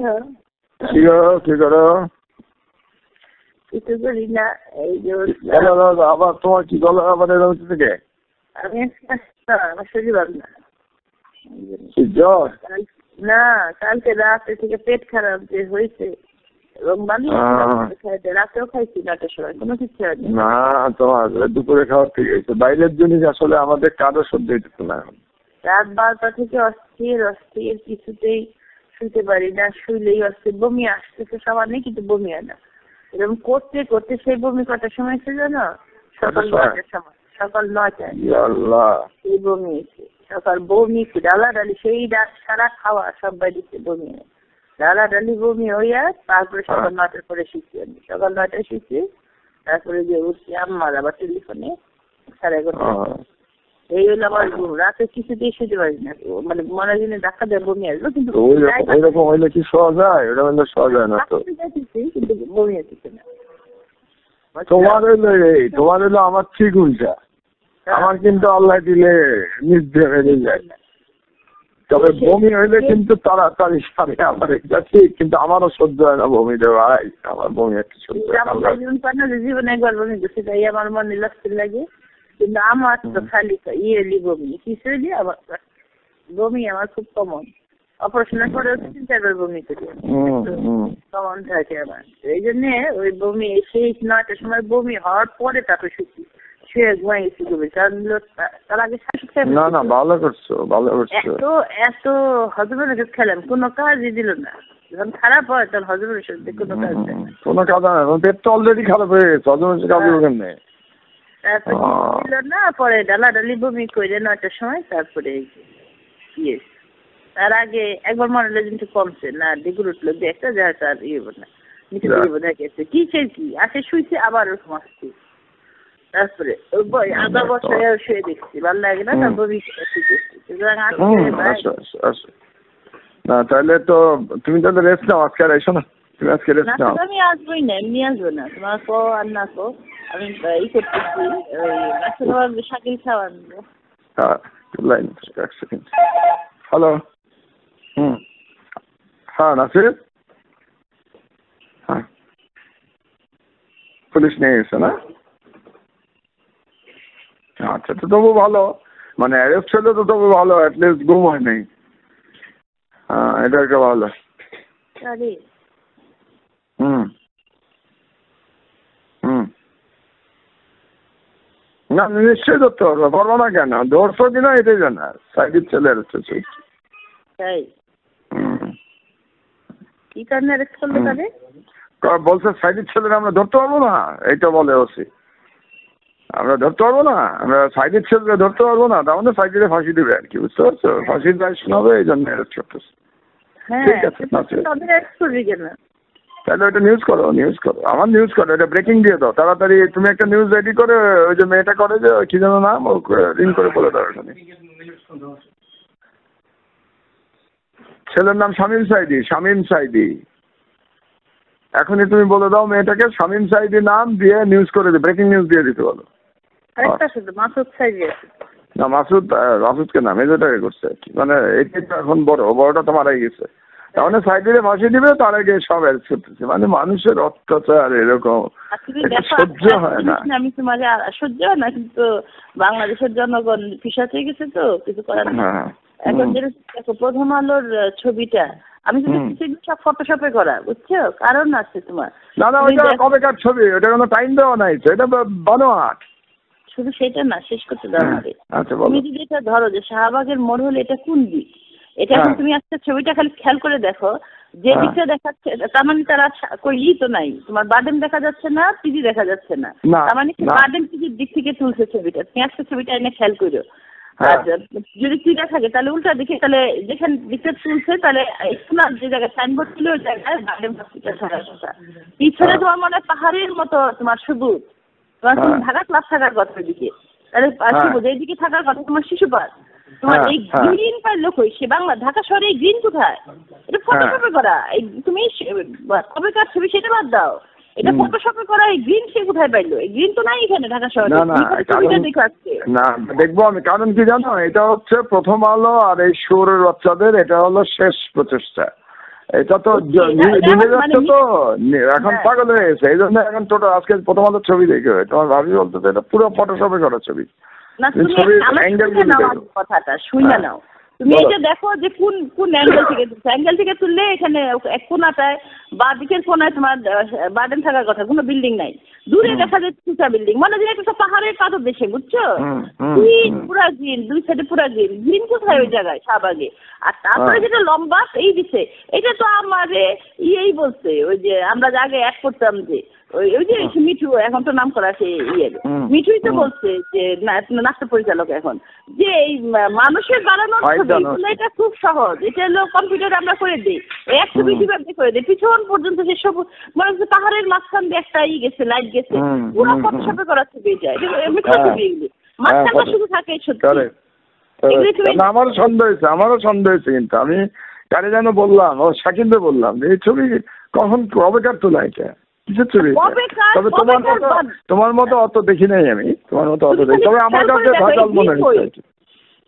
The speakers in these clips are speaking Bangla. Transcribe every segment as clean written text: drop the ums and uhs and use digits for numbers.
কি করো? কিছু করি না, এই যে আবার তোমার কি গলা আবার এরকম থেকে? আমি আমার শরীর ভালো না। জ্বর? না, কালকে রাতে থেকে পেট খারাপ যে হয়েছে এবং রাতেও খাইছি 9টার সময়, কোনো কিছু হয়নি। না, তোমার দুপুরে খাওয়ার ঠিক আছে। বাইরের জিনিস আসলে আমাদের কারো সহ্য হইতেছে না। রাত 12টা থেকে অস্থির কিছুতেই শুতে পারি না, শুইলেই অস্থির, বমি আসতেছে সামান্য, কিন্তু বমি হয় না। এরকম করতে করতে সেই বমি কটার সময় ছিল জানো? সকাল 9টার সময়, সকাল 9টায় সেই বমি হয়েছে। সকাল বমি ডালাডালি, সেই রাত সারা খাওয়া সব বাড়িতে বমি হয়, ডালাডালি বমি হইয়া তারপরে সকাল 9টার পরে শিখছি। আমি সকাল 9টায় শিখছি, তারপরে যে উঠছি আমার আবার টেলিফোনে 11:30। এই হলো আমার রাতে কিছুতেই শুতে পারি না, মানে মনে দিনে ডাক্তার দেয় বমি আসলো, কিন্তু ওইরকম হইলে কি সহজ হয়? ওটা হইলে সহজ হয় না তো, কিন্তু বমি আসছে না। তোমার হইলো আমার ঠিক উল্টা। আমার কিন্তু আল্লাহ দিলে নিজ দিয়ে যায়, তবে বমি হইলে কিন্তু তাড়াতাড়ি সারে আমার, এটা ঠিক। কিন্তু আমারও সহ্য হয় না বমি রে ভাই, আমার বমি একটু সহ্য হয় না। জীবনে একবার বমি করছে, তাই আমার মনে লাগতে লাগে। কিন্তু আমার তো খালি ইয়েলি বমি, কিছু আমার বমি আমার খুব কমন। অপারেশনের পরে 3-4বার বমি করি, কমন থাকে আমার। এই জন্য ওই বমি সেই 9টার সময় বমি হওয়ার পরে তারপরে শুয়ে ঘুমাইছি। তার আগে না, ভালো করছো, ভালো করছো। এত হজমের ওষুধ খেলাম, কোনো কাজই দিল না। যখন খারাপ হয় তখন হজমের ওষুধ কোনো কাজ দেয় না, কোনো কাজ হয় না। পেট তো অলরেডি খারাপ হয়ে গেছে, হজমের ওষুধ কাজ কেমনে? তারপরে ছিল না, পরে ডালাডালি বমি করে 9টার সময়, তারপরে তার আগে একবার মনে হলো কিন্তু কমছে না, ডিগুর উঠলো যে একটা যায়, তার না নিচে দিকে বোধ হয় গেছে, কিসের কি আসে, শুইছে আবার ওরকম আসছে। তারপরে আধা বছর শুয়ে দেখছি, ভালো লাগে না, তার বমি না। তাহলে তো তুমি তাহলে রেস্ট নাও, আজকে আর এসো না, তুমি আজকে রেস্ট নাও। আমি আসবোই না, এমনি আসবো না, তোমার কো আর না কো আমি করতেছি, ওই শাকিল খাওয়ান। হ্যাঁ, লাইন এক সেকেন্ড। হ্যালো। হ্যাঁ নাসির, হ্যাঁ পুলিশ নিয়ে গেছে না? আচ্ছা, তো তবু ভালো, মানে অ্যারেস্ট হলে তো তবু ভালো, অ্যাটলিস্ট গুম হয় নাই। হ্যাঁ, এটা একটা ভালো। না, নিশ্চয়ই ধরতে পারবো, পারবো না কেন? ধরছো কিনা এটাই জানা, সাইডের ছেলে হচ্ছে। বলছে সাইডের ছেলেরা আমরা ধরতে পারবো না, এইটা বলে ওসি। আমরা ধরতে পারবো না, আমরা সাইডের ছেলেরা ধরতে পারবো না, তার মানে সাইডে ফাঁসি দেবে আর কি, বুঝতে পারছো? ফাঁসির দায় শোনাবে, এই জন্য অ্যারেস্ট করতেছে। ঠিক আছে, তাহলে ওটা নিউজ করো, আমার নিউজ করো, এটা ব্রেকিং দিয়ে দাও তাড়াতাড়ি। তুমি একটা নিউজ রেডি করে, ওই যে মেয়েটা করে যে কি যেন নাম, ও রিং করে বলে দাও এখানে। ছেলের নাম শামীম সাইদি। এখনই তুমি বলে দাও মেয়েটাকে, শামীম সাইদি নাম দিয়ে নিউজ করে দিও, ব্রেকিং নিউজ দিয়ে দিতে বলো। না, মাসুদকে না, মেজোটাকে করছে আর কি, মানে এটাই তো এখন বড়টা তো মারাই গেছে, তার মানে সাইডে ফাঁসি দিবে, তার আগে সব অ্যারেস্ট করতেছে। মানে মানুষের অত্যাচার এরকম সহ্য হয় না। আমি তোমার সহ্য হয় না, কিন্তু বাংলাদেশের জনগণ পিছাতে হয়ে গেছে তো, কিছু করার না। এখন দেখো প্রথম আলোর ছবিটা আমি সব ফটোশপে করা, বুঝছো? কারণ আছে তোমার। না, ওইটা কবেকার ছবি, ওটা কোনো টাইম দেওয়া নাই তো, এটা বানোয়াট। শুধু সেটা না, শেষ করতে দাও আমারে। তুমি যদি এটা ধরো যে শাহবাগের মোড় হলে এটা কোন দিক, এটা এখন তুমি একটা ছবিটা খালি খেয়াল করে দেখো, যে দিকটা দেখাচ্ছে তার মানে তারা কই তো নাই, তোমার বাদেম দেখা যাচ্ছে না, টিভি দেখা যাচ্ছে না, তার মানে বাদেম টিভির দিক থেকে তুলছে ছবিটা। তুমি একটা ছবিটা এনে খেয়াল করো, যদি ক্লিয়ার থাকে তাহলে উল্টা দিকে, তাহলে যেখানে দিকটা তুলছে তাহলে যে জায়গায় সাইনবোর্ড ছিল ওই জায়গায় বাদেম হসপিটাল থাকার কথা। পিছনে তোমার মনে হয় পাহাড়ের মতো তোমার সবুজ, তোমার ঢাকা ক্লাস থাকার কথা ওইদিকে, তাহলে সবুজ এইদিকে থাকার কথা তোমার শিশু পার্ক। তোমার এই গ্রিন পার লোক সে বাংলা, ঢাকা শহরে এই গ্রিন কোথায়? এটা ফটোশপে করা। তুমি কবেকার ছবি সেটা বাদ দাও, এটা ফটোশপে করা, এই গ্রিন সে কোথায় পাইলো? এই গ্রিন তো নাই এখানে ঢাকা শহরে। না, দেখবো আমি, কারণ কি জানো, এটা হচ্ছে প্রথম আলো আর এই শহরের বাচ্চাদের এটা হলো শেষ প্রচেষ্টা। এটা তো নিয়ে যাচ্ছে তো এখন পাগল হয়ে গেছে, এই জন্য এখন টোটাল আজকে প্রথম আলোর ছবি দেখে তোমার ভাবি বলতেছে এটা পুরো ফটোশপে করা ছবি। ছবির অ্যাঙ্গেল কথাটা শুনে নাও, তুমি এটা দেখো যে কোন কোন অ্যাঙ্গেল থেকে তুলছে। অ্যাঙ্গেল থেকে তুললে এখানে এক কোনাটায় বা দিকের কোনায় তোমার বার্ডেন থাকার কথা, কোনো বিল্ডিং নাই, দূরে দেখা যাচ্ছে দুটা বিল্ডিং, মানে যে একটা পাহাড়ের পাথর দেশে, বুঝছো? গ্রিন, পুরা গ্রিন, দুই সাইডে পুরা গ্রিন। গ্রিন কোথায় ওই জায়গায় শাহবাগে? আর তারপরে যেটা লম্বা এই দিছে, এটা তো আমারে ইয়েই বলছে, ওই যে আমরা আগে অ্যাড করতাম যে ওই যে মিঠু, এখন তো নাম করা আছে মিঠুই তো বলছে যে নাট্য পরিচালক এখন, যে এই মানুষের বানানোর ছবি এটা খুব সহজ, এটা হলো কম্পিউটারে আমরা করে দিই, 120 ভাবে করে দিই পিছন পর্যন্ত, যে সব মনে হচ্ছে পাহাড়ের মাঝখান দিয়ে একটা গেছে, লাইট গেছে, পুরো ফটোশপে করা ছবি এটা, মিঠু ছবি এগুলি মাঝখানটা শুধু থাকে সত্যি। আমারও সন্দেহ হয়েছে কিন্তু আমি কারে যেন বললাম, ও শাকিলকে বললাম এই ছবি কখন কবেকার তোলা এটা কিসের ছবি? তবে তোমার মতো অত দেখি নাই আমি, তোমার মতো অত দেখি, তবে আমার কাছে ভেজাল মনে হচ্ছে।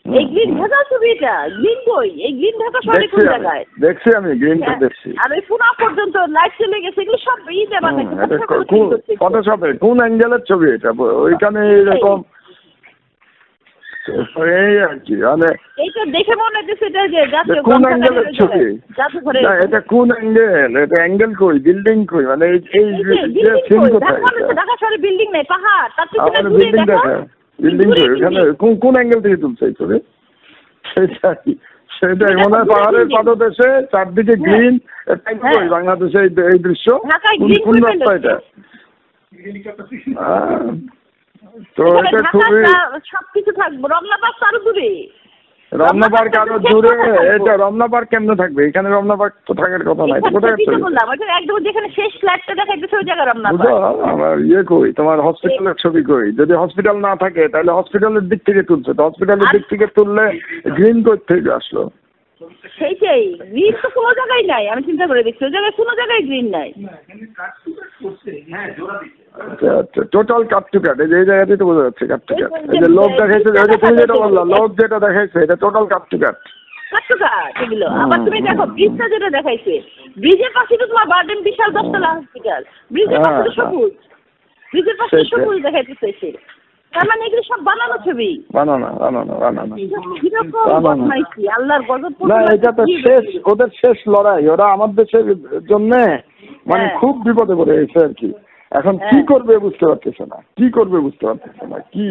এই গ্রিন ঢাকা ছবিটা, গ্রিন কই? এই গ্রিন ঢাকা সরে কোন জায়গায়? দেখছি আমি গ্রিনটা দেখছি। আর ওই পুরা পর্যন্ত লাইট চলে গেছে, এগুলো সব ইতে বানাইছে ফটোশপে। কোন অ্যাঙ্গেলের ছবি এটা? ওইখানে এরকম এই আর কি, মানে এইটা দেখে মনে হচ্ছে এটা যে জাতীয় কোন অ্যাঙ্গেলের ছবি? না এটা কোন অ্যাঙ্গেল? এটা অ্যাঙ্গেল কই, বিল্ডিং কই, মানে এই যে সিন কোথায়? ঢাকা শহরে বিল্ডিং নেই, পাহাড়, তার পিছনে দূরে বিল্ডিং দেখা, বিল্ডিং কই? ওখানে কোন অ্যাঙ্গেল থেকে তুলছে এই ছবি? সেটাই মনে হয় পাহাড়ের পাদদেশে চারদিকে গ্রিন, এটাই কই বাংলাদেশে এই দৃশ্য? কোন রাস্তা এটা? তো এটা খুবই সবকিছু থাকবো, রমনা পার্ক আরো দূরে। রমনা পার্ক আরো দূরে, এটা রমনা পার্ক কেমনে থাকবে? এখানে রমনা পার্ক তো থাকার কথা নাই, কোথায় বললাম একদম যেখানে শেষ ফ্ল্যাটটা দেখাইতেছে ওই জায়গা রমনা পার্ক। বুঝো আমার ইয়ে কই, তোমার হসপিটালের ছবি কই? যদি হসপিটাল না থাকে তাহলে হসপিটালের দিক থেকে তুলছে, তো হসপিটালের দিক থেকে তুললে গ্রিন কোথ থেকে আসলো? সেইটাই, গ্রিন তো কোনো জায়গায় নাই, আমি চিন্তা করে দেখছি ওই জায়গায় কোনো জায়গায় গ্রিন নাই। আচ্ছা টোটাল কাট টু কাট, এই জায়গাতেই তো বোঝা যাচ্ছে কাট টু কাট। এই যে লোক দেখাইছে, তুমি যেটা বললা লোক যেটা দেখাইছে এটা টোটাল কাট টু কাট। এগুলো আবার তুমি দেখো ব্রিজটা যেটা দেখাইছে, ব্রিজের পাশে তো তোমার বার্ডেন বিশাল 10তলা হসপিটাল, ব্রিজের পাশে তো সবুজ, ব্রিজের পাশে সবুজ দেখাইতেছে, তার মানে এগুলো সব বানানো ছবি। বানানো আল্লাহর গজব। না এটা তো শেষ, ওদের শেষ লড়াই, ওরা আমার দেশের জন্য মানে খুব বিপদে পড়ে গেছে আর কি। এখন কি করবে বুঝতে পারতেছে না, কি করবে বুঝতে পারতেছে না, কি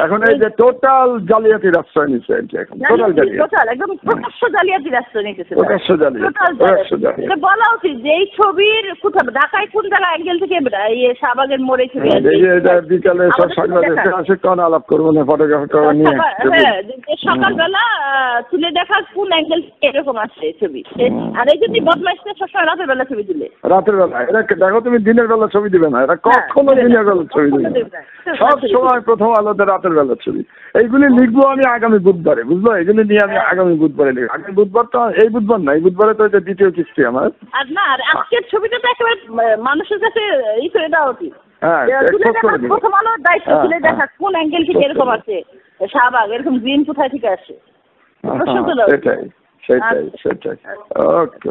এখন এই যে টোটাল জালিয়াতির আশ্রয় নিচ্ছে আর কি, এখন টোটাল জালিয়াতি, একদম প্রকাশ্য জালিয়াতির আশ্রয় নিতেছে, প্রকাশ্য জালিয়াতি। এটা বলা উচিত যে এই ছবির কোথাও ঢাকায় কোন জায়গা অ্যাঙ্গেল থেকে শাহবাগের মোড়ে ছবি আছে, এটা বিকালে সব সাংবাদিক আসে কোন আলাপ করবো না, ফটোগ্রাফার নিয়ে সকালবেলা তুলে দেখা কোন অ্যাঙ্গেল এরকম আসছে ছবি। আর এই যদি বদমাইশটা সবসময় রাতের বেলা ছবি তুলে, রাতের বেলা এটা দেখো, তুমি দিনের বেলা ছবি দিবে না, এটা কখনো দিনের বেলার ছবি দিবে না, সব সময় প্রথম আলোতে রাতের বেলার ছবি। এইগুলি লিখবো আমি আগামী বুধবারে, বুঝলো? এগুলি নিয়ে আমি আগামী বুধবারে লিখবো। আগামী বুধবার তো এই বুধবার না, এই বুধবারে তো এটা দ্বিতীয় কিস্তি আমার। আর না, আর আজকের ছবিটা তো একেবারে মানুষের কাছে ই করে দেওয়া উচিত। হ্যাঁ, প্রথম আলোর দায়িত্ব তুলে দেখা কোন অ্যাঙ্গেল থেকে এরকম আছে, শাহবাগ এরকম গ্রিন কোথায় থেকে আসে। সেটাই। ওকে।